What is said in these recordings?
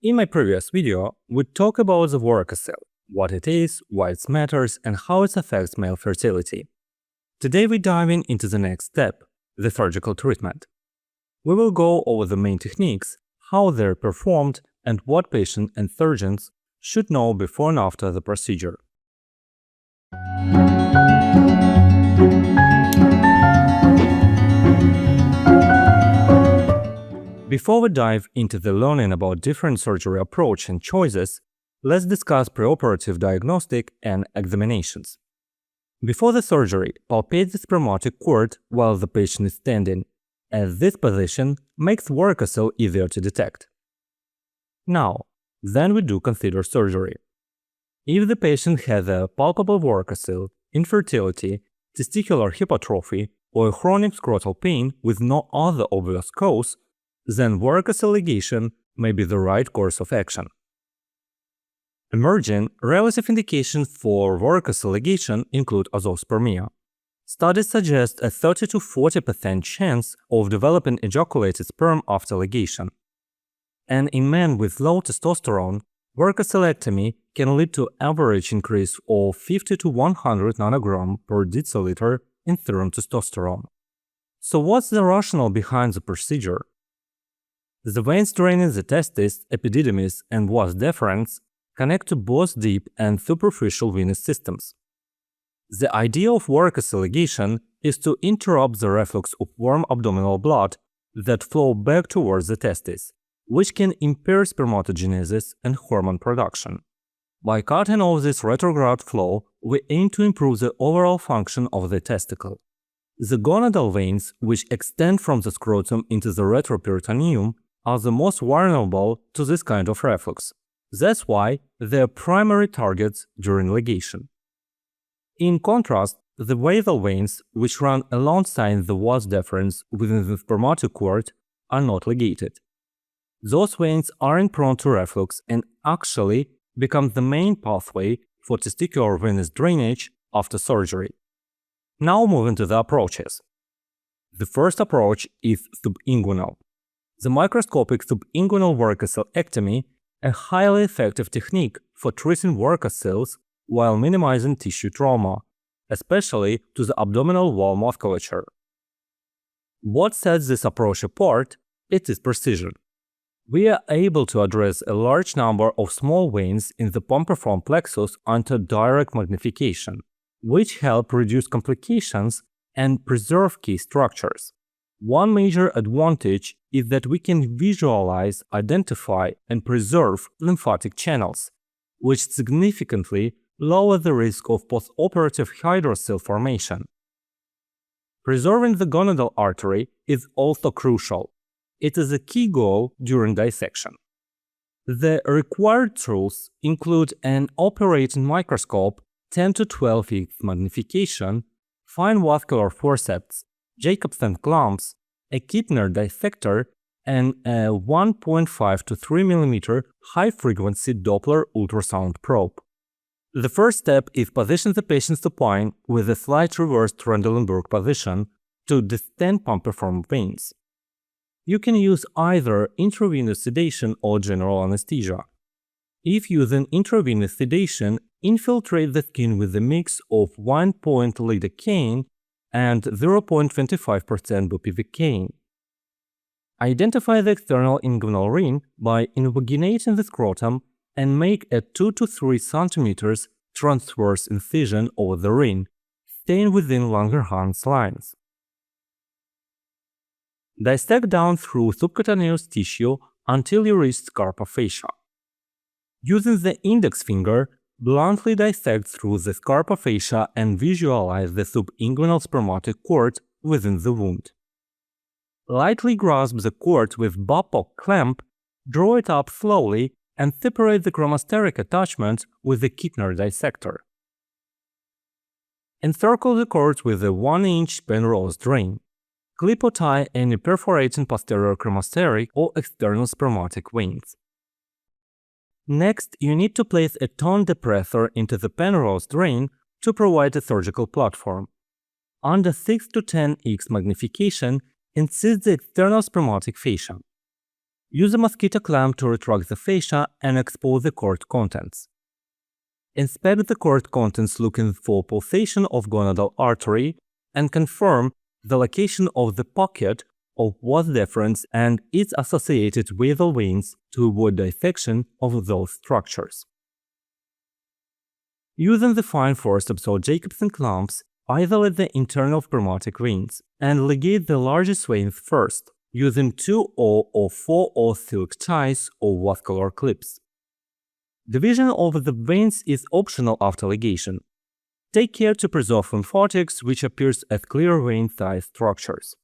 In my previous video, we talked about the varicocele, what it is, why it matters, and how it affects male fertility. Today we're diving into the next step, the surgical treatment. We will go over the main techniques, how they're performed, and what patients and surgeons should know before and after the procedure. Before we dive into the learning about different surgery approach and choices, let's discuss preoperative diagnostic and examinations. Before the surgery, palpate the spermatic cord while the patient is standing, as this position makes varicocele easier to detect. Then we do consider surgery. If the patient has a palpable varicocele, infertility, testicular hypertrophy, or a chronic scrotal pain with no other obvious cause, then varicocele ligation may be the right course of action. Emerging relative indications for varicocele ligation include azoospermia. Studies suggest a 30 to 40% chance of developing ejaculated sperm after ligation. And in men with low testosterone, varicocelectomy can lead to average increase of 50 to 100 nanogram per deciliter in serum testosterone. So what's the rationale behind the procedure? The veins draining the testis, epididymis, and vas deferens connect to both deep and superficial venous systems. The idea of varicocele ligation is to interrupt the reflux of warm abdominal blood that flow back towards the testis, which can impair spermatogenesis and hormone production. By cutting off this retrograde flow, we aim to improve the overall function of the testicle. The gonadal veins, which extend from the scrotum into the retroperitoneum, are the most vulnerable to this kind of reflux. That's why they are primary targets during ligation. In contrast, the basal veins, which run alongside the vas deferens within the spermatic cord, are not ligated. Those veins aren't prone to reflux and actually become the main pathway for testicular venous drainage after surgery. Now moving to the approaches. The first approach is subinguinal. The microscopic subinguinal varicocelectomy, a highly effective technique for treating varicoceles while minimizing tissue trauma, especially to the abdominal wall musculature. What sets this approach apart is its precision. We are able to address a large number of small veins in the pumpiform plexus under direct magnification, which help reduce complications and preserve key structures. One major advantage is that we can visualize, identify, and preserve lymphatic channels, which significantly lower the risk of postoperative hydrocele formation. Preserving the gonadal artery is also crucial. It is a key goal during dissection. The required tools include an operating microscope, 10 to 12x magnification, fine vascular forceps, Jacobson clamps, a Kittner dissector, and a 1.5 to 3 mm high-frequency Doppler ultrasound probe. The first step is position the patient supine with a slight reversed Trendelenburg position to distend pumpiform veins. You can use either intravenous sedation or general anesthesia. If using intravenous sedation, infiltrate the skin with a mix of 1% lidocaine and 0.25% bupivacaine. Identify the external inguinal ring by invaginating the scrotum and make a 2 to 3 cm transverse incision over the ring, staying within Langerhans lines. Dissect down through subcutaneous tissue until you reach scarpa fascia. Using the index finger, bluntly dissect through the scarpa fascia and visualize the subinguinal spermatic cord within the wound. Lightly grasp the cord with Babcock clamp, draw it up slowly, and separate the chromosteric attachment with the Kittner dissector. Encircle the cord with a 1-inch Penrose drain. Clip or tie any perforating posterior chromosteric or external spermatic veins. Next, you need to place a tone depressor into the Penrose drain to provide a surgical platform. Under 6 to 10x magnification, incise the external spermatic fascia. Use a mosquito clamp to retract the fascia and expose the cord contents. Inspect the cord contents looking for pulsation of gonadal artery and confirm the location of the pocket of was deferens and its associated basal veins to avoid dissection of those structures. Using the fine forceps or Jacobson clamps, isolate the internal spermatic veins and ligate the largest veins first, using 2 or 4 silk ties or vascular clips. Division of the veins is optional after ligation. Take care to preserve lymphatics, which appears as clear vein-sized structures.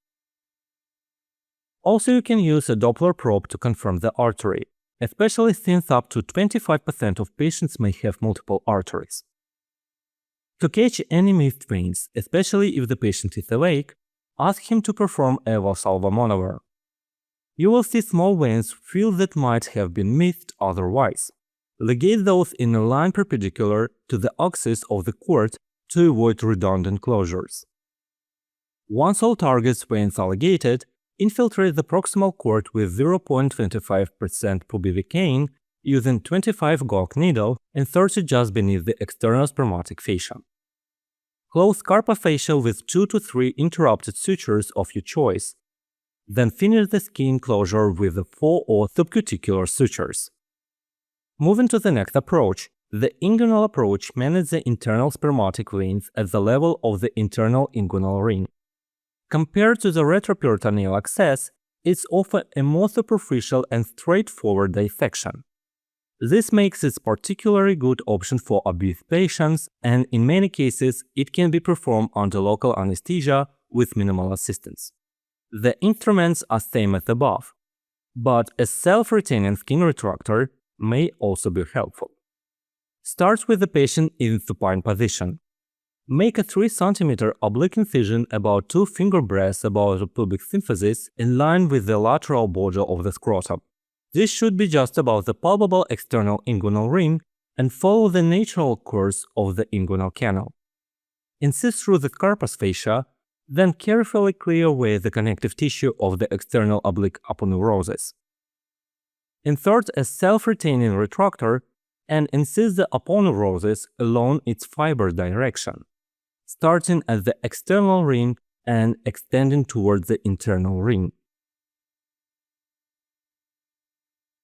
Also, you can use a Doppler probe to confirm the artery, especially since up to 25% of patients may have multiple arteries. To catch any missed veins, especially if the patient is awake, ask him to perform a Valsalva maneuver. You will see small veins filled that might have been missed otherwise. Ligate those in a line perpendicular to the axis of the cord to avoid redundant closures. Once all targets veins are ligated, infiltrate the proximal cord with 0.25% bupivacaine using 25 gauge needle and 30 just beneath the external spermatic fascia. Close carpa fascia with 2 to 3 interrupted sutures of your choice. Then finish the skin closure with the 4 or subcuticular sutures. Moving to the next approach, the inguinal approach manages the internal spermatic veins at the level of the internal inguinal ring. Compared to the retroperitoneal access, it's often a more superficial and straightforward dissection. This makes it a particularly good option for obese patients, and in many cases, it can be performed under local anesthesia with minimal assistance. The instruments are same as above, but a self-retaining skin retractor may also be helpful. Start with the patient in supine position. Make a 3 cm oblique incision about 2 finger breadths above the pubic symphysis in line with the lateral border of the scrotum. This should be just above the palpable external inguinal ring and follow the natural course of the inguinal canal. Incise through the carpus fascia, then carefully clear away the connective tissue of the external oblique aponeurosis. Insert a self-retaining retractor and incise the aponeurosis along its fiber direction, starting at the external ring and extending towards the internal ring.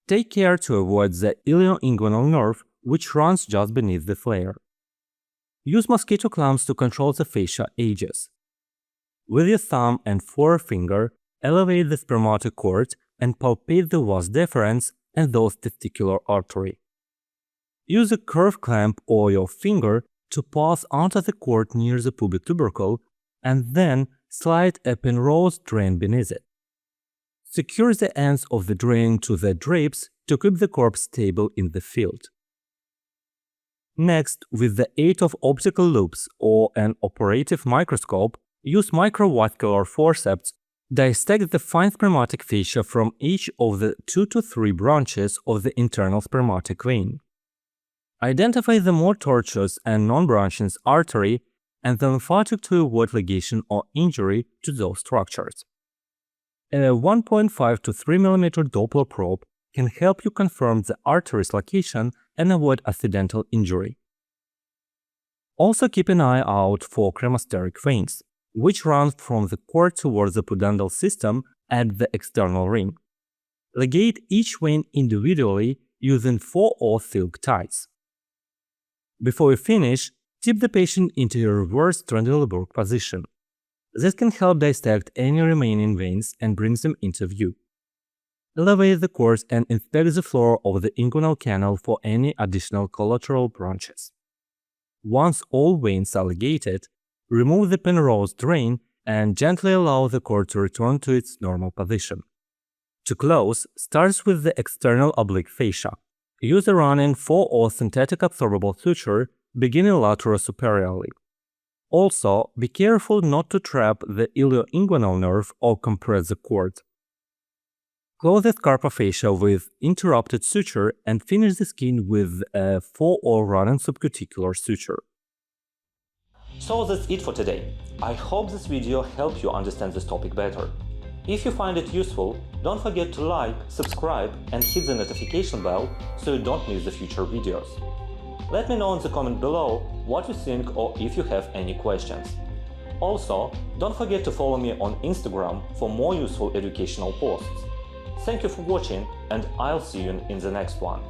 Take care to avoid the ilioinguinal nerve, which runs just beneath the flare. Use mosquito clamps to control the fascia edges. With your thumb and forefinger, elevate the spermatic cord and palpate the vas deferens and those testicular artery. Use a curved clamp or your finger to pass onto the cord near the pubic tubercle and then slide a Penrose drain beneath it. Secure the ends of the drain to the drapes to keep the corpse stable in the field. Next, with the aid of optical loops or an operative microscope, use microvascular forceps. Dissect the fine spermatic fascia from each of the 2 to 3 branches of the internal spermatic vein. Identify the more tortuous and non-branching artery and the lymphatic to avoid ligation or injury to those structures. A 1.5 to 3 mm Doppler probe can help you confirm the artery's location and avoid accidental injury. Also keep an eye out for cremasteric veins, which run from the cord towards the pudendal system at the external ring. Ligate each vein individually using 4 silk ties. Before you finish, tip the patient into a reverse Trendelenburg position. This can help dissect any remaining veins and bring them into view. Elevate the cord and inspect the floor of the inguinal canal for any additional collateral branches. Once all veins are ligated, remove the Penrose drain and gently allow the cord to return to its normal position. To close, start with the external oblique fascia. Use a running 4 synthetic absorbable suture beginning laterosuperiorly. Also, be careful not to trap the ilioinguinal nerve or compress the cord. Close the carpa fascia with interrupted suture and finish the skin with a 4 running subcuticular suture. So that's it for today. I hope this video helped you understand this topic better. If you find it useful, don't forget to like, subscribe, and hit the notification bell so you don't miss the future videos. Let me know in the comment below what you think or if you have any questions. Also, don't forget to follow me on Instagram for more useful educational posts. Thank you for watching, and I'll see you in the next one.